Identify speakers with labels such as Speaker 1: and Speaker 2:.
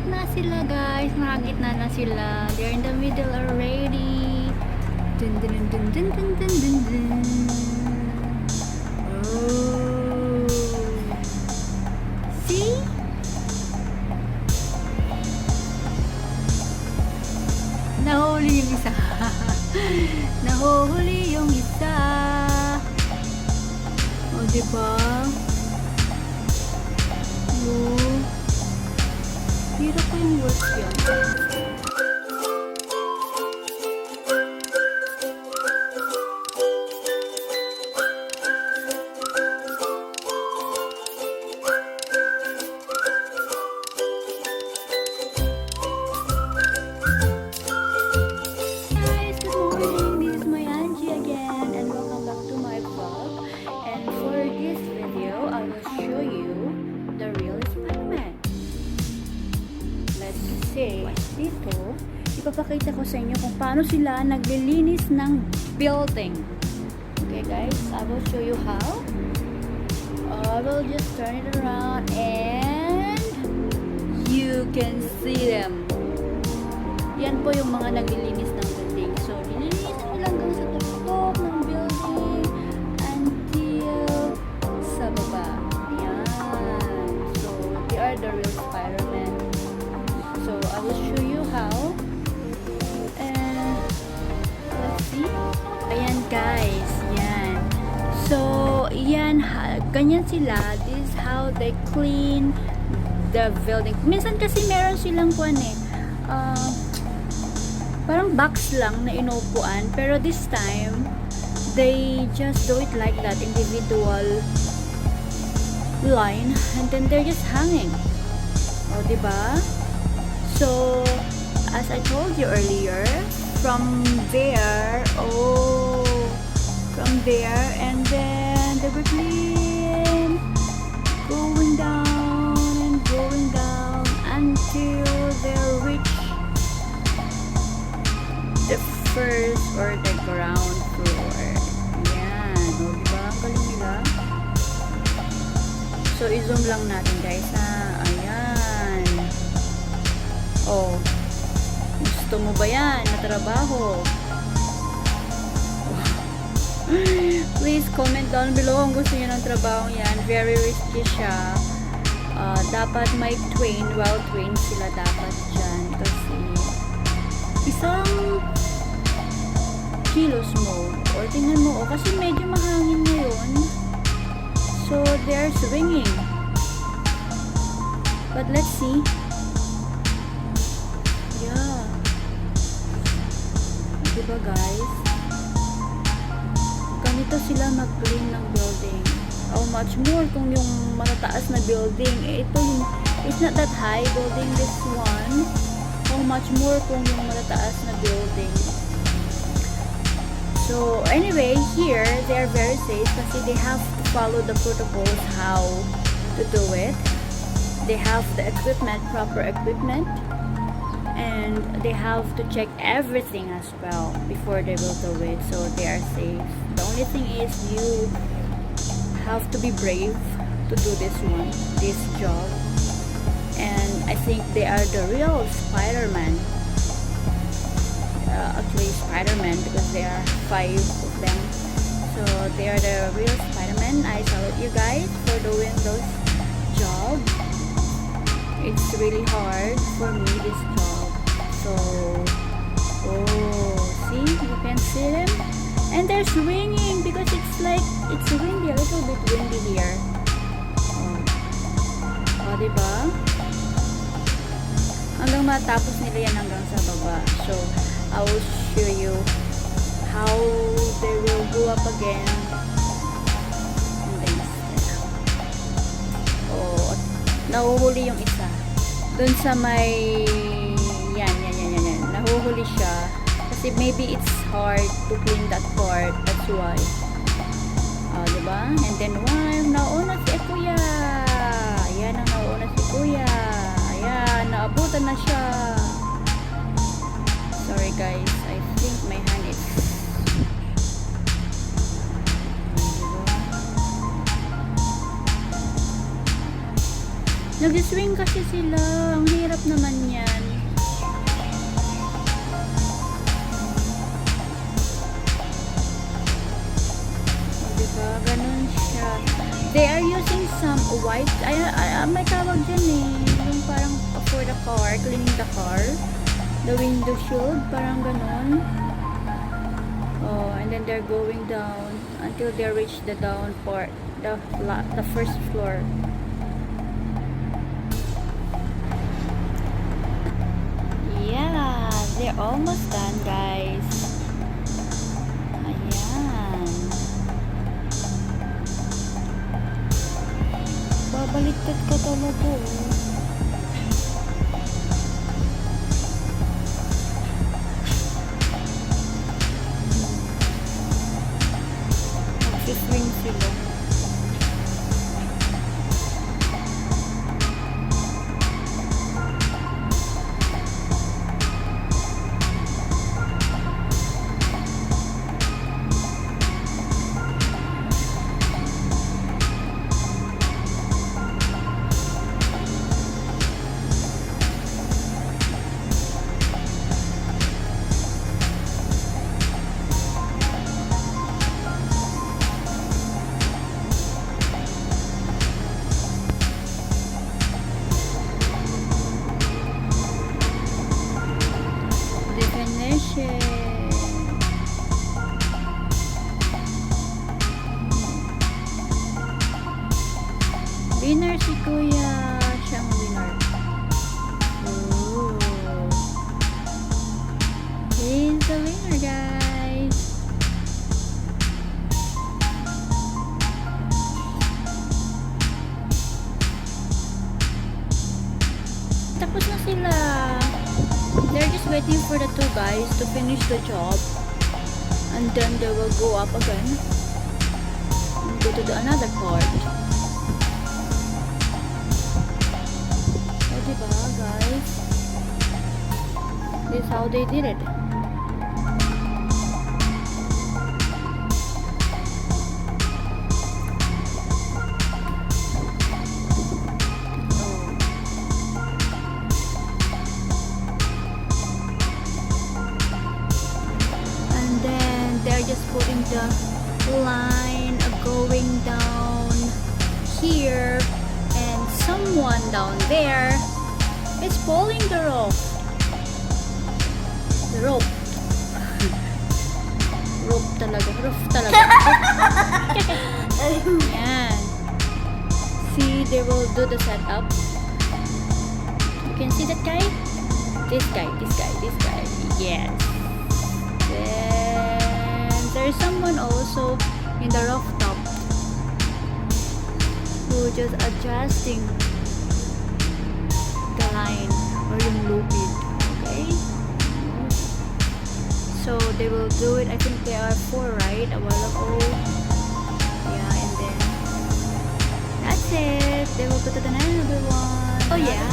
Speaker 1: na sila guys. Nakagitna na sila. They're in the middle already. Dun dun dun dun dun dun dun dun. Oh. See? Nahuli yung isa. Nahuhuli yung isa. O, diba? Oh. Hirap ko yung works yan. Dito, ipapakita ko sa inyo kung paano sila naglilinis ng building. Okay guys, I will show you how. I will just turn it around and you can see them. Yan po yung mga naglilinis ng building. So, nililinis nila hanggang sa tuktok ng building until sa baba. Yan. So, they are the real Spider-Man. So, I will show you how. And, let's see. Ayan guys. Yan. So, yan. Ganyan sila. This is how they clean the building. Minsan kasi meron silang parang box lang na inupuan. Pero this time, they just do it like that. Individual line. And then they're just hanging. O, diba? So, as I told you earlier, from there, and then they were clean, going down and going down until they reach the first or the ground floor. Yan. O, diba? Ang galing nila. So, i-zoom lang natin guys ha. Ayan. Oh, gusto mo ba yan na trabaho? Please comment down below kung gusto nyo ng trabaho yan. Very risky siya. Dapat may well-trained sila dapat dyan. Kasi isang kilos mo, or tingnan mo, kasi medyo mahangin ngayon. So, they're swinging. But let's see. Yeah. Diba guys? Ganito sila mag-clean ng building. How much more kung yung matataas na building. Ito yung, it's not that high building, this one. How much more kung yung matataas na building. So, anyway, here, they are very safe kasi they have to follow the protocols how to do it. They have the equipment, proper equipment. And they have to check everything as well before they will do it, so they are safe. The only thing is you have to be brave to do this job. And I think they are the real Spider-Man. Actually Spider-Man because there are 5 of them. So they are the real Spider-Man. I salute you guys for doing those jobs. It's really hard for me, this job. So, see, you can see them, and they're swinging because it's windy, a little bit windy here. Diba? Hanggang matapos nila yan hanggang sa baba. So, I will show you how they will go up again. And then, nahuhuli yung isa. Dun sa may yan. Nahuhuli siya. Kasi maybe it's hard to clean that part. That's why. Diba? And then nauna si Kuya. Ayan ang nauna si Kuya. Ayan, naabutan na siya. Sorry guys, I think my hand is Nag-swing kasi sila. Ang hirap naman yan. Diba? Ganun siya. They are using some wipes. May tawag dyan eh. Yung parang for the car, cleaning the car. The window shield, parang ganun. Oh, and then they're going down until they reach the down part, the first floor. Yeah, they're almost done, guys. Ayan. Babaliktad ka talaga, oh. Swing sila. Winner si Kuya. Siyang winner. Ooh. He's the winner, guys. Tapos na sila. They're just waiting for the two guys to finish the job. And then they will go up again. And go to another part. Diba, guys? This is how they did it. And then they're just putting the line going down here, and someone down there is pulling the rope. The rope. Rope talaga. Roof talaga. Yan. See, they will do the setup. You can see that guy? This guy. Yes. Then there's someone also in the rooftop who just adjusting line or yung lupid. Okay, so they will do it. I think there are 4, right? A while ago. Yeah, and then that's it. They will go to the another one. Oh yeah,